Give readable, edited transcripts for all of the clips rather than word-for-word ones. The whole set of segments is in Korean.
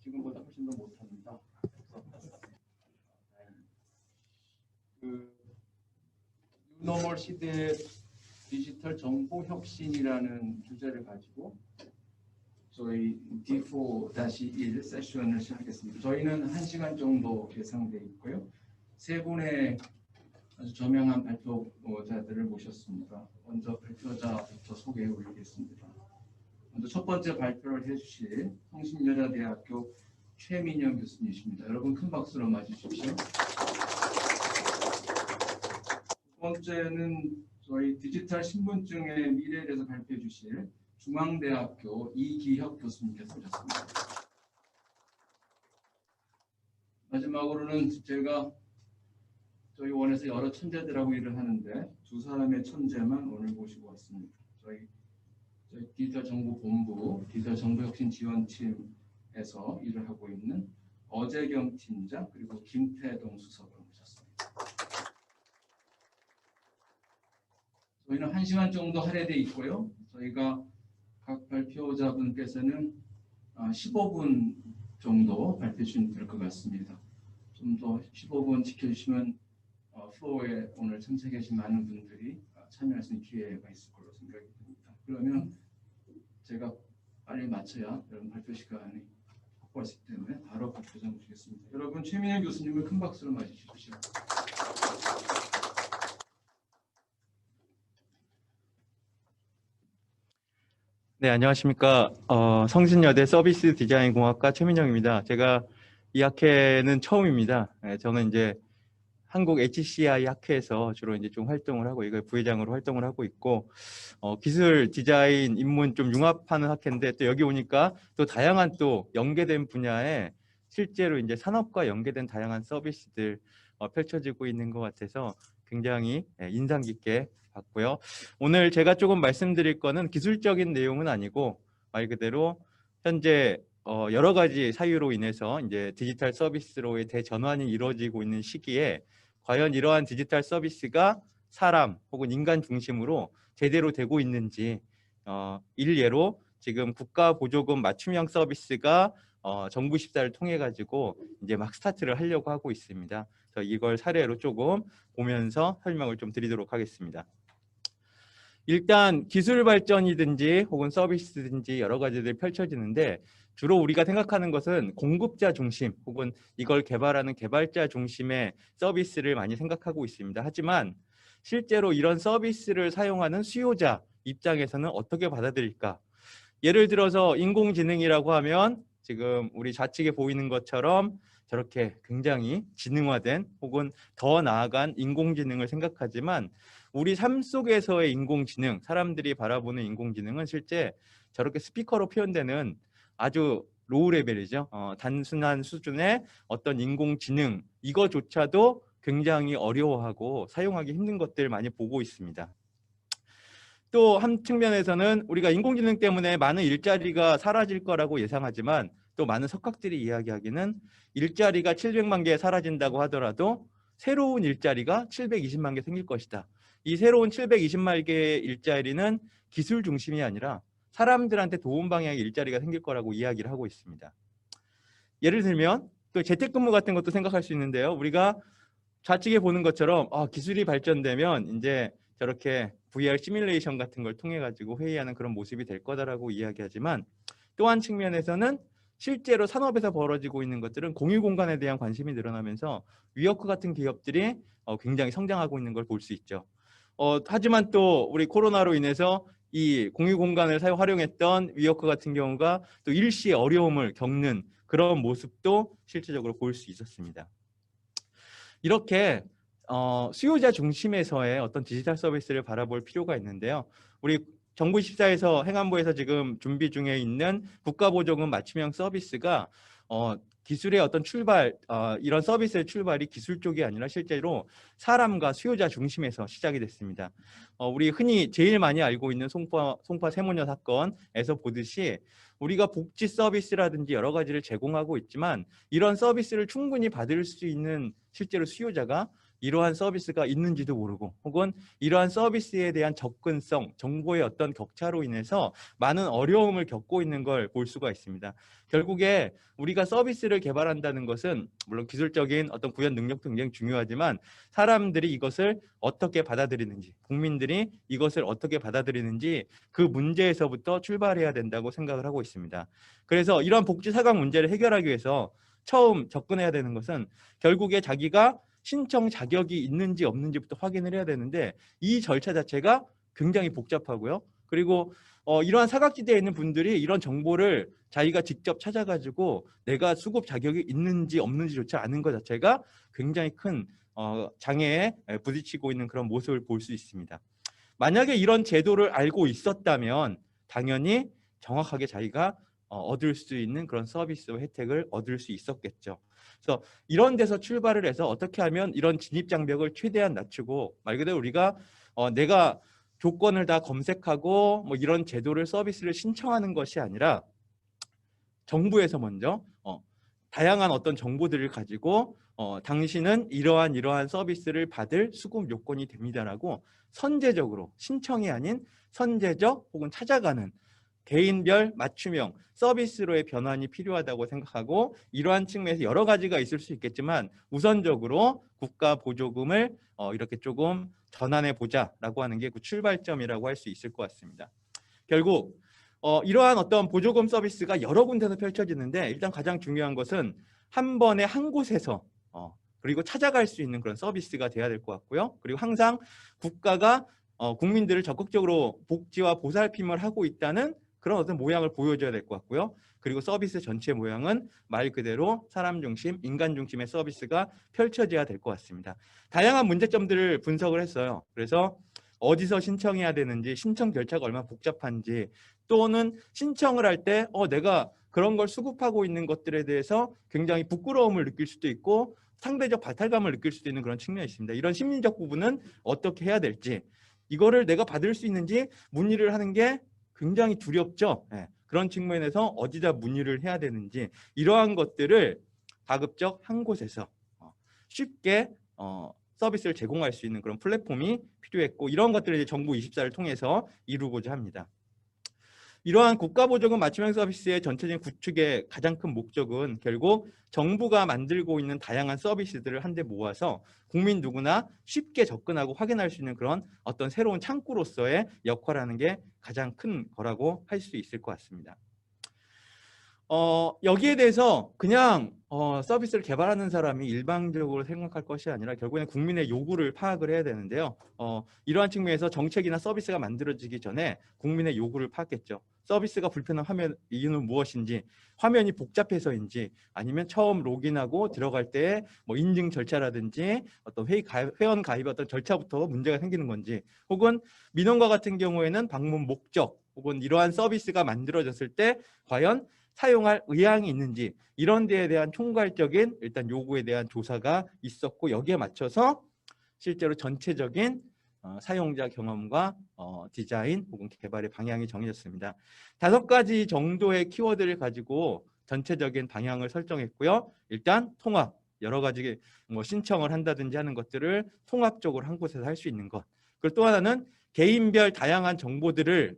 지금보다 훨씬 더 못합니다. 그 뉴노멀 시대의 디지털 정보 혁신이라는 주제를 가지고 저희 D4-1 세션을 시작하겠습니다. 저희는 1시간 정도 예상돼 있고요. 세 분의 아주 저명한 발표자들을 모셨습니다. 먼저 발표자부터 소개해 올리겠습니다. 먼저 첫 번째 발표를 해주실 성신여자대학교 최민영 교수님이십니다. 여러분 큰 박수로 맞으십시오. 두 번째는 저희 디지털 신분증의 미래에 대해서 발표해 주실 중앙대학교 이기혁 교수님께서 오셨습니다. 마지막으로는 제가 저희 원에서 여러 천재들하고 일을 하는데 두 사람의 천재만 오늘 모시고 왔습니다. 저희 디지털 정보본부 디지털 정보혁신 지원팀에서 일을 하고 있는 어재경 팀장 그리고 김태동 수석을 모셨습니다. 저희는 1시간 정도 할애되어 있고요. 저희가 각 발표자분께서는 15분 정도 발표해 주시면 될 것 같습니다. 좀 더 15분 지켜주시면 플로어에 오늘 참석해 계신 많은 분들이 참여할 수 있는 기회가 있을 걸로 생각이 듭니다. 그러면 제가 빨리 마쳐야 여러분 발표 시간이 확보할 수 있기 때문에 바로 발표자 모시겠습니다. 여러분 최민영 교수님을 큰 박수로 맞이 주십시오. 네, 안녕하십니까. 성신여대 서비스 디자인 공학과 최민영입니다. 제가 이 학회는 처음입니다. 저는 이제 한국 HCI 학회에서 주로 이제 좀 활동을 하고 이거 부회장으로 활동을 하고 있고 기술 디자인 입문 좀 융합하는 학회인데 또 여기 오니까 또 다양한 또 연계된 분야에 실제로 이제 산업과 연계된 다양한 서비스들 펼쳐지고 있는 것 같아서 굉장히 인상 깊게 봤고요. 오늘 제가 조금 말씀드릴 거는 기술적인 내용은 아니고 말 그대로 현재 여러 가지 사유로 인해서 이제 디지털 서비스로의 대전환이 이루어지고 있는 시기에 과연 이러한 디지털 서비스가 사람 혹은 인간 중심으로 제대로 되고 있는지 일례로 지금 국가보조금 맞춤형 서비스가 정부 십사를 통해 가지고 이제 막 스타트를 하려고 하고 있습니다. 그래서 이걸 사례로 조금 보면서 설명을 좀 드리도록 하겠습니다. 일단 기술 발전이든지 혹은 서비스든지 여러 가지들이 펼쳐지는데 주로 우리가 생각하는 것은 공급자 중심 혹은 이걸 개발하는 개발자 중심의 서비스를 많이 생각하고 있습니다. 하지만 실제로 이런 서비스를 사용하는 수요자 입장에서는 어떻게 받아들일까? 예를 들어서 인공지능이라고 하면 지금 우리 좌측에 보이는 것처럼 저렇게 굉장히 지능화된 혹은 더 나아간 인공지능을 생각하지만 우리 삶 속에서의 인공지능, 사람들이 바라보는 인공지능은 실제 저렇게 스피커로 표현되는 아주 로우 레벨이죠. 단순한 수준의 어떤 인공지능 이거조차도 굉장히 어려워하고 사용하기 힘든 것들 많이 보고 있습니다. 또 한 측면에서는 우리가 인공지능 때문에 많은 일자리가 사라질 거라고 예상하지만 또 많은 석학들이 이야기하기는 일자리가 700만 개 사라진다고 하더라도 새로운 일자리가 720만 개 생길 것이다. 이 새로운 720만 개의 일자리는 기술 중심이 아니라 사람들한테 도움 방향의 일자리가 생길 거라고 이야기를 하고 있습니다. 예를 들면 또 재택근무 같은 것도 생각할 수 있는데요. 우리가 좌측에 보는 것처럼 기술이 발전되면 이제 저렇게 VR 시뮬레이션 같은 걸 통해 가지고 회의하는 그런 모습이 될 거다라고 이야기하지만 또 한 측면에서는 실제로 산업에서 벌어지고 있는 것들은 공유 공간에 대한 관심이 늘어나면서 위워크 같은 기업들이 굉장히 성장하고 있는 걸 볼 수 있죠. 하지만 또 우리 코로나로 인해서 이 공유 공간을 활용했던 위워크 같은 경우가 또 일시에 어려움을 겪는 그런 모습도 실질적으로 볼 수 있었습니다. 이렇게 수요자 중심에서의 어떤 디지털 서비스를 바라볼 필요가 있는데요. 우리 정부 14에서 행안부에서 지금 준비 중에 있는 국가보조금 맞춤형 서비스가 기술의 어떤 출발, 이런 서비스의 출발이 기술 쪽이 아니라 실제로 사람과 수요자 중심에서 시작이 됐습니다. 우리 흔히 제일 많이 알고 있는 송파 세모녀 사건에서 보듯이 우리가 복지 서비스라든지 여러 가지를 제공하고 있지만 이런 서비스를 충분히 받을 수 있는 실제로 수요자가 이러한 서비스가 있는지도 모르고 혹은 이러한 서비스에 대한 접근성, 정보의 어떤 격차로 인해서 많은 어려움을 겪고 있는 걸 볼 수가 있습니다. 결국에 우리가 서비스를 개발한다는 것은 물론 기술적인 어떤 구현 능력도 굉장히 중요하지만 사람들이 이것을 어떻게 받아들이는지, 국민들이 이것을 어떻게 받아들이는지 그 문제에서부터 출발해야 된다고 생각을 하고 있습니다. 그래서 이러한 복지 사각 문제를 해결하기 위해서 처음 접근해야 되는 것은 결국에 자기가 신청 자격이 있는지 없는지부터 확인을 해야 되는데 이 절차 자체가 굉장히 복잡하고요. 그리고 이러한 사각지대에 있는 분들이 이런 정보를 자기가 직접 찾아가지고 내가 수급 자격이 있는지 없는지조차 아는 것 자체가 굉장히 큰 장애에 부딪히고 있는 그런 모습을 볼 수 있습니다. 만약에 이런 제도를 알고 있었다면 당연히 정확하게 자기가 얻을 수 있는 그런 서비스와 혜택을 얻을 수 있었겠죠. 그래서 이런 데서 출발을 해서 어떻게 하면 이런 진입 장벽을 최대한 낮추고 말 그대로 우리가 내가 조건을 다 검색하고 뭐 이런 제도를 서비스를 신청하는 것이 아니라 정부에서 먼저 다양한 어떤 정보들을 가지고 당신은 이러한 서비스를 받을 수급 요건이 됩니다라고 선제적으로 신청이 아닌 선제적 혹은 찾아가는 개인별 맞춤형 서비스로의 변환이 필요하다고 생각하고 이러한 측면에서 여러 가지가 있을 수 있겠지만 우선적으로 국가 보조금을 이렇게 조금 전환해 보자라고 하는 게 그 출발점이라고 할 수 있을 것 같습니다. 결국 이러한 어떤 보조금 서비스가 여러 군데서 펼쳐지는데 일단 가장 중요한 것은 한 번에 한 곳에서 그리고 찾아갈 수 있는 그런 서비스가 돼야 될 것 같고요. 그리고 항상 국가가 국민들을 적극적으로 복지와 보살핌을 하고 있다는 그런 어떤 모양을 보여줘야 될 것 같고요. 그리고 서비스 전체 모양은 말 그대로 사람 중심, 인간 중심의 서비스가 펼쳐져야 될 것 같습니다. 다양한 문제점들을 분석을 했어요. 그래서 어디서 신청해야 되는지, 신청 절차가 얼마나 복잡한지, 또는 신청을 할 때 내가 그런 걸 수급하고 있는 것들에 대해서 굉장히 부끄러움을 느낄 수도 있고 상대적 박탈감을 느낄 수도 있는 그런 측면이 있습니다. 이런 심리적 부분은 어떻게 해야 될지, 이거를 내가 받을 수 있는지 문의를 하는 게 굉장히 두렵죠. 그런 측면에서 어디다 문의를 해야 되는지 이러한 것들을 가급적 한 곳에서 쉽게 서비스를 제공할 수 있는 그런 플랫폼이 필요했고 이런 것들을 이제 정부 24를 통해서 이루고자 합니다. 이러한 국가보조금 맞춤형 서비스의 전체적인 구축의 가장 큰 목적은 결국 정부가 만들고 있는 다양한 서비스들을 한데 모아서 국민 누구나 쉽게 접근하고 확인할 수 있는 그런 어떤 새로운 창구로서의 역할을 하는 게 가장 큰 거라고 할 수 있을 것 같습니다. 여기에 대해서 그냥 서비스를 개발하는 사람이 일방적으로 생각할 것이 아니라 결국에는 국민의 요구를 파악을 해야 되는데요. 이러한 측면에서 정책이나 서비스가 만들어지기 전에 국민의 요구를 파악했죠. 서비스가 불편한 화면 이유는 무엇인지, 화면이 복잡해서인지, 아니면 처음 로그인하고 들어갈 때 뭐 인증 절차라든지 어떤 회원 가입의 어떤 절차부터 문제가 생기는 건지, 혹은 민원과 같은 경우에는 방문 목적 혹은 이러한 서비스가 만들어졌을 때 과연 사용할 의향이 있는지 이런 데에 대한 총괄적인 일단 요구에 대한 조사가 있었고 여기에 맞춰서 실제로 전체적인 사용자 경험과 디자인 혹은 개발의 방향이 정해졌습니다. 5가지 정도의 키워드를 가지고 전체적인 방향을 설정했고요. 일단 통합, 여러 가지 뭐 신청을 한다든지 하는 것들을 통합적으로 한 곳에서 할 수 있는 것. 그리고 또 하나는 개인별 다양한 정보들을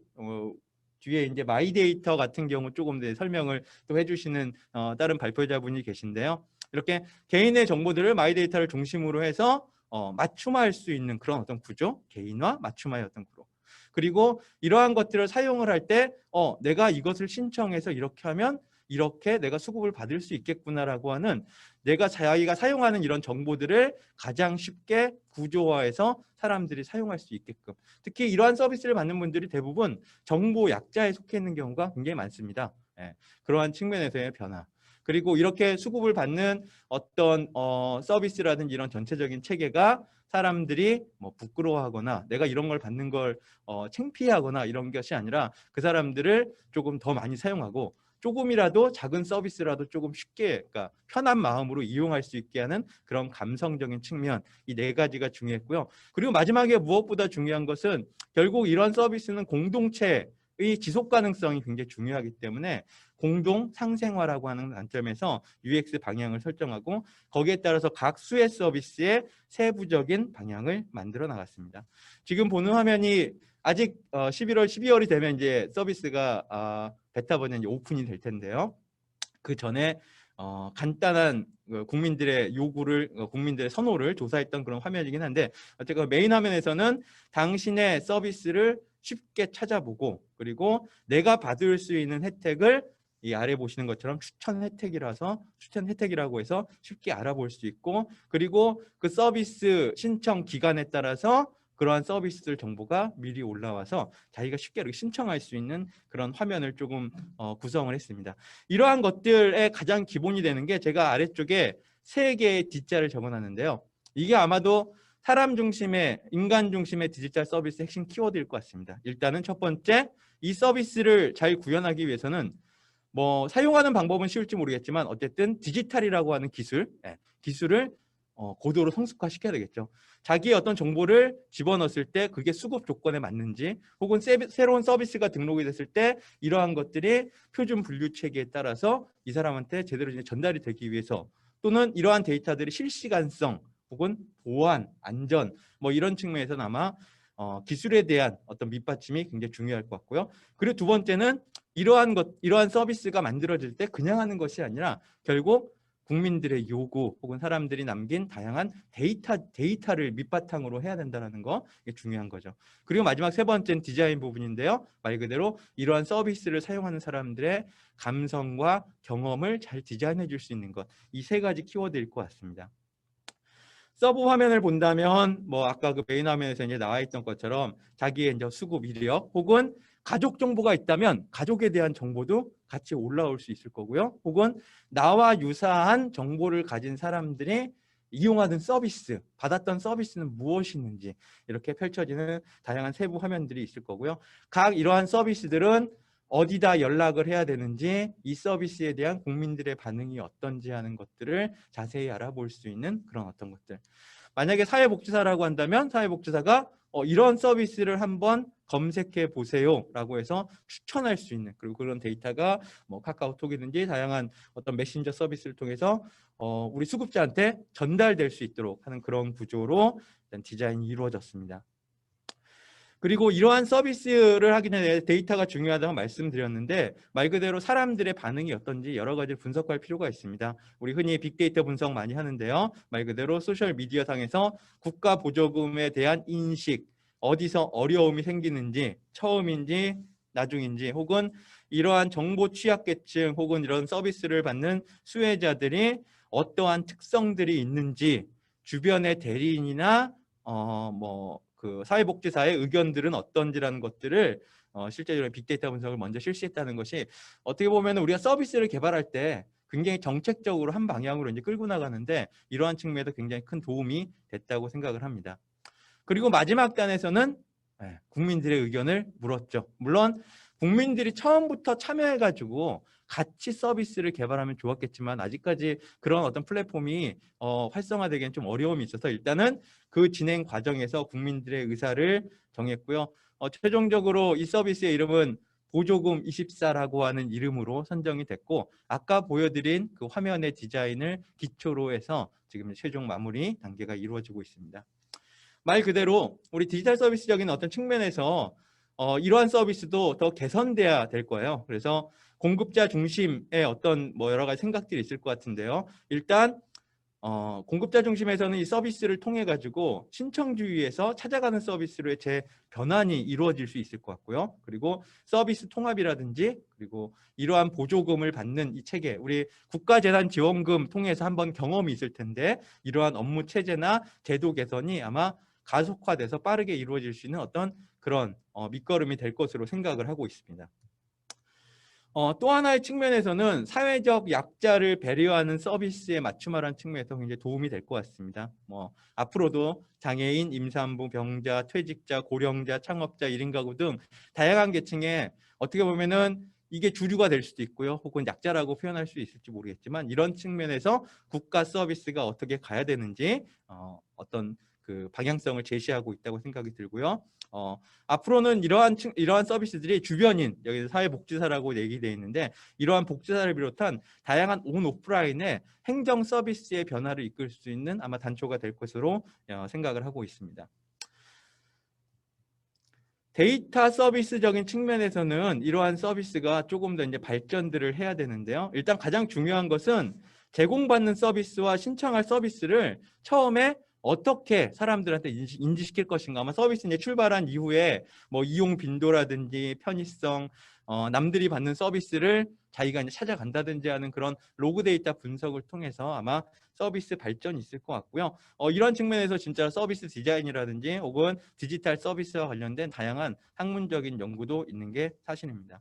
뒤에 이제 마이데이터 같은 경우 조금 더 설명을 또 해주시는 다른 발표자분이 계신데요. 이렇게 개인의 정보들을 마이데이터를 중심으로 해서 맞춤화할 수 있는 그런 어떤 구조, 개인화, 맞춤화의 어떤 구조. 그리고 이러한 것들을 사용을 할 때 내가 이것을 신청해서 이렇게 하면 이렇게 내가 수급을 받을 수 있겠구나라고 하는 자기가 사용하는 이런 정보들을 가장 쉽게 구조화해서 사람들이 사용할 수 있게끔. 특히 이러한 서비스를 받는 분들이 대부분 정보 약자에 속해 있는 경우가 굉장히 많습니다. 그러한 측면에서의 변화. 그리고 이렇게 수급을 받는 어떤 서비스라든지 이런 전체적인 체계가 사람들이 뭐 부끄러워하거나 내가 이런 걸 받는 걸 창피하거나 이런 것이 아니라 그 사람들을 조금 더 많이 사용하고 조금이라도 작은 서비스라도 조금 쉽게 그러니까 편한 마음으로 이용할 수 있게 하는 그런 감성적인 측면 이 4가지가 중요했고요. 그리고 마지막에 무엇보다 중요한 것은 결국 이런 서비스는 공동체의 지속 가능성이 굉장히 중요하기 때문에 공동 상생화라고 하는 관점에서 UX 방향을 설정하고 거기에 따라서 각 수혜 서비스의 세부적인 방향을 만들어 나갔습니다. 지금 보는 화면이 아직 11월, 12월이 되면 이제 서비스가 베타 버전이 오픈이 될 텐데요. 그 전에 간단한 국민들의 요구를, 국민들의 선호를 조사했던 그런 화면이긴 한데, 어쨌든 메인 화면에서는 당신의 서비스를 쉽게 찾아보고, 그리고 내가 받을 수 있는 혜택을 이 아래 보시는 것처럼 추천 혜택이라고 해서 쉽게 알아볼 수 있고, 그리고 그 서비스 신청 기간에 따라서 그러한 서비스들 정보가 미리 올라와서 자기가 쉽게 이렇게 신청할 수 있는 그런 화면을 조금 구성을 했습니다. 이러한 것들의 가장 기본이 되는 게 제가 아래쪽에 3개의 D자를 적어놨는데요. 이게 아마도 사람 중심의, 인간 중심의 디지털 서비스 핵심 키워드일 것 같습니다. 일단은 첫 번째, 이 서비스를 잘 구현하기 위해서는 뭐 사용하는 방법은 쉬울지 모르겠지만 어쨌든 디지털이라고 하는 기술을 고도로 성숙화시켜야 되겠죠. 자기의 어떤 정보를 집어넣었을 때 그게 수급 조건에 맞는지, 혹은 새로운 서비스가 등록이 됐을 때 이러한 것들이 표준 분류 체계에 따라서 이 사람한테 제대로 이제 전달이 되기 위해서, 또는 이러한 데이터들이 실시간성 혹은 보안, 안전 뭐 이런 측면에서는 아마 기술에 대한 어떤 밑받침이 굉장히 중요할 것 같고요. 그리고 두 번째는 이러한 서비스가 만들어질 때 그냥 하는 것이 아니라 결국 국민들의 요구 혹은 사람들이 남긴 다양한 데이터를 밑바탕으로 해야 된다는 거, 이게 중요한 거죠. 그리고 마지막 세 번째는 디자인 부분인데요. 말 그대로 이러한 서비스를 사용하는 사람들의 감성과 경험을 잘 디자인해 줄 수 있는 것, 이 3가지 키워드일 것 같습니다. 서브 화면을 본다면 뭐 아까 그 메인 화면에서 이제 나와 있던 것처럼 자기의 이제 수급 이력 혹은 가족 정보가 있다면 가족에 대한 정보도 같이 올라올 수 있을 거고요. 혹은 나와 유사한 정보를 가진 사람들이 이용하는 서비스, 받았던 서비스는 무엇이 있는지 이렇게 펼쳐지는 다양한 세부 화면들이 있을 거고요. 각 이러한 서비스들은 어디다 연락을 해야 되는지, 이 서비스에 대한 국민들의 반응이 어떤지 하는 것들을 자세히 알아볼 수 있는 그런 어떤 것들. 만약에 사회복지사라고 한다면 사회복지사가 이런 서비스를 한번 검색해 보세요 라고 해서 추천할 수 있는, 그리고 그런 데이터가 뭐 카카오톡이든지 다양한 어떤 메신저 서비스를 통해서 우리 수급자한테 전달될 수 있도록 하는 그런 구조로 일단 디자인이 이루어졌습니다. 그리고 이러한 서비스를 하기 전에 데이터가 중요하다고 말씀드렸는데, 말 그대로 사람들의 반응이 어떤지 여러 가지 분석할 필요가 있습니다. 우리 흔히 빅데이터 분석 많이 하는데요. 말 그대로 소셜미디어 상에서 국가 보조금에 대한 인식, 어디서 어려움이 생기는지, 처음인지 나중인지, 혹은 이러한 정보 취약계층 혹은 이런 서비스를 받는 수혜자들이 어떠한 특성들이 있는지, 주변의 대리인이나 그 사회복지사의 의견들은 어떤지라는 것들을 실제로 빅데이터 분석을 먼저 실시했다는 것이, 어떻게 보면 우리가 서비스를 개발할 때 굉장히 정책적으로 한 방향으로 이제 끌고 나가는데 이러한 측면에서 굉장히 큰 도움이 됐다고 생각을 합니다. 그리고 마지막 단에서는 국민들의 의견을 물었죠. 물론 국민들이 처음부터 참여해가지고 같이 서비스를 개발하면 좋았겠지만 아직까지 그런 어떤 플랫폼이 활성화되기엔 좀 어려움이 있어서 일단은 그 진행 과정에서 국민들의 의사를 정했고요. 최종적으로 이 서비스의 이름은 보조금 24라고 하는 이름으로 선정이 됐고, 아까 보여드린 그 화면의 디자인을 기초로 해서 지금 최종 마무리 단계가 이루어지고 있습니다. 말 그대로 우리 디지털 서비스적인 어떤 측면에서 이러한 서비스도 더 개선돼야 될 거예요. 그래서 공급자 중심의 어떤 여러 가지 생각들이 있을 것 같은데요. 일단 공급자 중심에서는 이 서비스를 통해 가지고 신청주의에서 찾아가는 서비스로의 재변환이 이루어질 수 있을 것 같고요. 그리고 서비스 통합이라든지, 그리고 이러한 보조금을 받는 이 체계, 우리 국가재난지원금 통해서 한번 경험이 있을 텐데 이러한 업무 체제나 제도 개선이 아마 가속화돼서 빠르게 이루어질 수 있는 어떤 그런 밑거름이 될 것으로 생각을 하고 있습니다. 또 하나의 측면에서는 사회적 약자를 배려하는 서비스에 맞춤하라는 측면에서 굉장히 도움이 될 것 같습니다. 앞으로도 장애인, 임산부, 병자, 퇴직자, 고령자, 창업자, 1인 가구 등 다양한 계층에 어떻게 보면은 이게 주류가 될 수도 있고요. 혹은 약자라고 표현할 수 있을지 모르겠지만 이런 측면에서 국가 서비스가 어떻게 가야 되는지 어떤 그 방향성을 제시하고 있다고 생각이 들고요. 앞으로는 이러한 서비스들이 주변인, 여기 사회복지사라고 얘기되어 있는데 이러한 복지사를 비롯한 다양한 온 오프라인의 행정 서비스의 변화를 이끌 수 있는 아마 단초가 될 것으로 생각을 하고 있습니다. 데이터 서비스적인 측면에서는 이러한 서비스가 조금 더 이제 발전들을 해야 되는데요. 일단 가장 중요한 것은 제공받는 서비스와 신청할 서비스를 처음에 어떻게 사람들한테 인지시킬 것인가. 아마 서비스 이제 출발한 이후에 뭐 이용 빈도라든지 편의성, 남들이 받는 서비스를 자기가 이제 찾아간다든지 하는 그런 로그 데이터 분석을 통해서 아마 서비스 발전이 있을 것 같고요. 이런 측면에서 진짜 서비스 디자인이라든지 혹은 디지털 서비스와 관련된 다양한 학문적인 연구도 있는 게 사실입니다.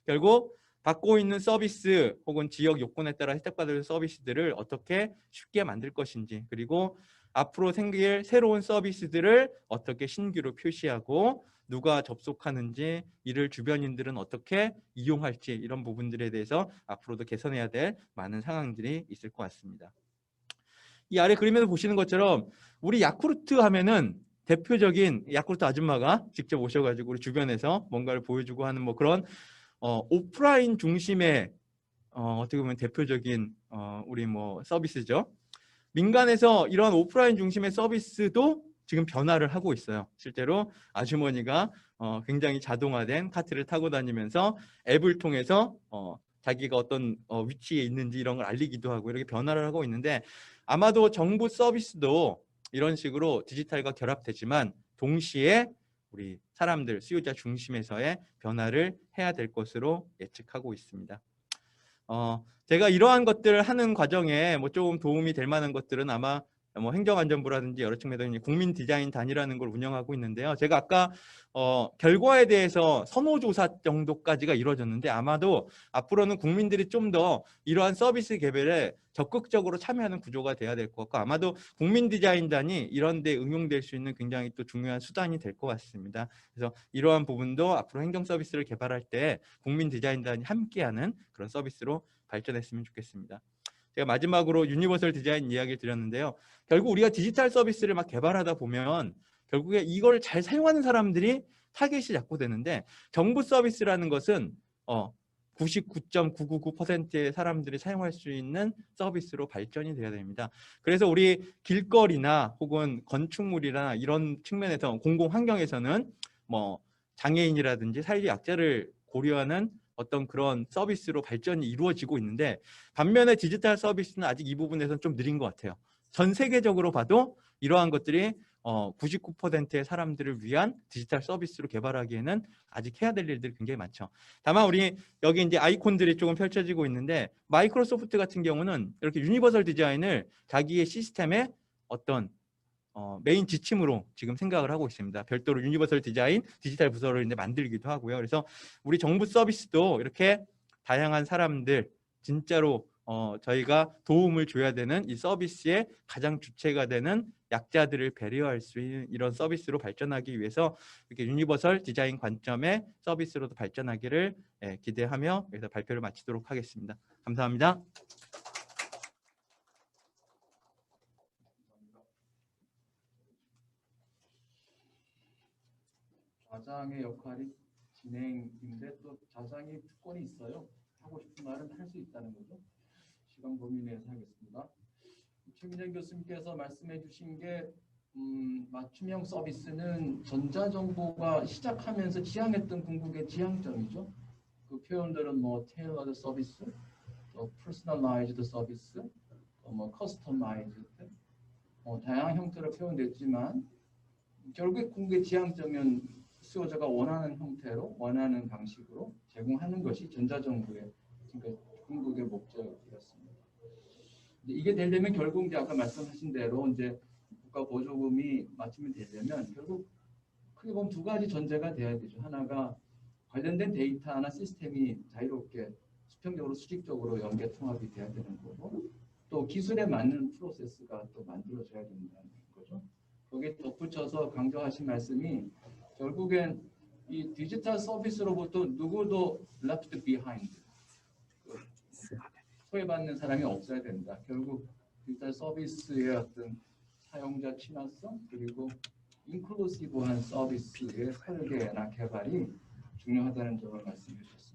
결국 받고 있는 서비스 혹은 지역 요건에 따라 혜택받을 서비스들을 어떻게 쉽게 만들 것인지, 그리고 앞으로 생길 새로운 서비스들을 어떻게 신규로 표시하고 누가 접속하는지, 이를 주변인들은 어떻게 이용할지, 이런 부분들에 대해서 앞으로도 개선해야 될 많은 상황들이 있을 것 같습니다. 이 아래 그림에서 보시는 것처럼 우리 야쿠르트 하면은 대표적인 야쿠르트 아줌마가 직접 오셔가지고 우리 주변에서 뭔가를 보여주고 하는 뭐 그런 오프라인 중심의 어떻게 보면 대표적인 우리 뭐 서비스죠. 민간에서 이런 오프라인 중심의 서비스도 지금 변화를 하고 있어요. 실제로 아주머니가 굉장히 자동화된 카트를 타고 다니면서 앱을 통해서 자기가 어떤 위치에 있는지 이런 걸 알리기도 하고 이렇게 변화를 하고 있는데, 아마도 정부 서비스도 이런 식으로 디지털과 결합되지만 동시에 우리 사람들, 수요자 중심에서의 변화를 해야 될 것으로 예측하고 있습니다. 제가 이러한 것들을 하는 과정에 뭐 조금 도움이 될 만한 것들은 아마 뭐 행정안전부라든지 여러 측면에서 국민 디자인 단이라는 걸 운영하고 있는데요. 제가 아까 결과에 대해서 선호조사 정도까지가 이루어졌는데 아마도 앞으로는 국민들이 좀 더 이러한 서비스 개발에 적극적으로 참여하는 구조가 돼야 될 것 같고, 아마도 국민 디자인단이 이런 데 응용될 수 있는 굉장히 또 중요한 수단이 될 것 같습니다. 그래서 이러한 부분도 앞으로 행정 서비스를 개발할 때 국민 디자인단이 함께하는 그런 서비스로 발전했으면 좋겠습니다. 제가 마지막으로 유니버설 디자인 이야기를 드렸는데요. 결국 우리가 디지털 서비스를 막 개발하다 보면 결국에 이걸 잘 사용하는 사람들이 타겟이 잡고 되는데, 정부 서비스라는 것은 99.999%의 사람들이 사용할 수 있는 서비스로 발전이 돼야 됩니다. 그래서 우리 길거리나 혹은 건축물이나 이런 측면에서 공공 환경에서는 뭐 장애인이라든지 사회적 약자를 고려하는 어떤 그런 서비스로 발전이 이루어지고 있는데, 반면에 디지털 서비스는 아직 이 부분에서는 좀 느린 것 같아요. 전 세계적으로 봐도 이러한 것들이 99%의 사람들을 위한 디지털 서비스로 개발하기에는 아직 해야 될 일들이 굉장히 많죠. 다만 우리 여기 이제 아이콘들이 조금 펼쳐지고 있는데, 마이크로소프트 같은 경우는 이렇게 유니버설 디자인을 자기의 시스템의 어떤 메인 지침으로 지금 생각을 하고 있습니다. 별도로 유니버설 디자인 디지털 부서를 이제 만들기도 하고요. 그래서 우리 정부 서비스도 이렇게 다양한 사람들, 진짜로 저희가 도움을 줘야 되는 이 서비스의 가장 주체가 되는 약자들을 배려할 수 있는 이런 서비스로 발전하기 위해서 이렇게 유니버설 디자인 관점의 서비스로도 발전하기를 기대하며 여기서 발표를 마치도록 하겠습니다. 감사합니다. 좌장의 역할이 진행인데 또 좌장이 특권이 있어요. 하고 싶은 말은 할 수 있다는 거죠. 시간 범위 내에서 하겠습니다. 최민정 교수님께서 말씀해 주신 게 맞춤형 서비스는 전자정보가 시작하면서 지향했던 궁극의 지향점이죠. 그 표현들은 뭐 테일러드 서비스, 또 퍼스널라이즈드 서비스, 뭐 커스터마이즈드, 다양한 형태로 표현됐지만 결국에 궁극의 지향점은 수요자가 원하는 형태로 원하는 방식으로 제공하는 것이 전자정부의 그러니까 궁극의 목적이었습니다. 이게 되려면 결국 이제 아까 말씀하신 대로 이제 국가 보조금이 맞춤이 되려면 결국 크게 보면 두 가지 전제가 돼야 되죠. 하나가 관련된 데이터나 시스템이 자유롭게 수평적으로 수직적으로 연계 통합이 돼야 되는 거고, 또 기술에 맞는 프로세스가 또 만들어져야 된다는 거죠. 거기에 덧붙여서 강조하신 말씀이 결국엔 이 디지털 서비스로부터 누구도 left behind, 소외받는 사람이 없어야 된다. 결국 디지털 서비스의 어떤 사용자 친화성 그리고 인클루시브한 서비스의 설계나 개발이 중요하다는 점을 말씀해 주셨습니다.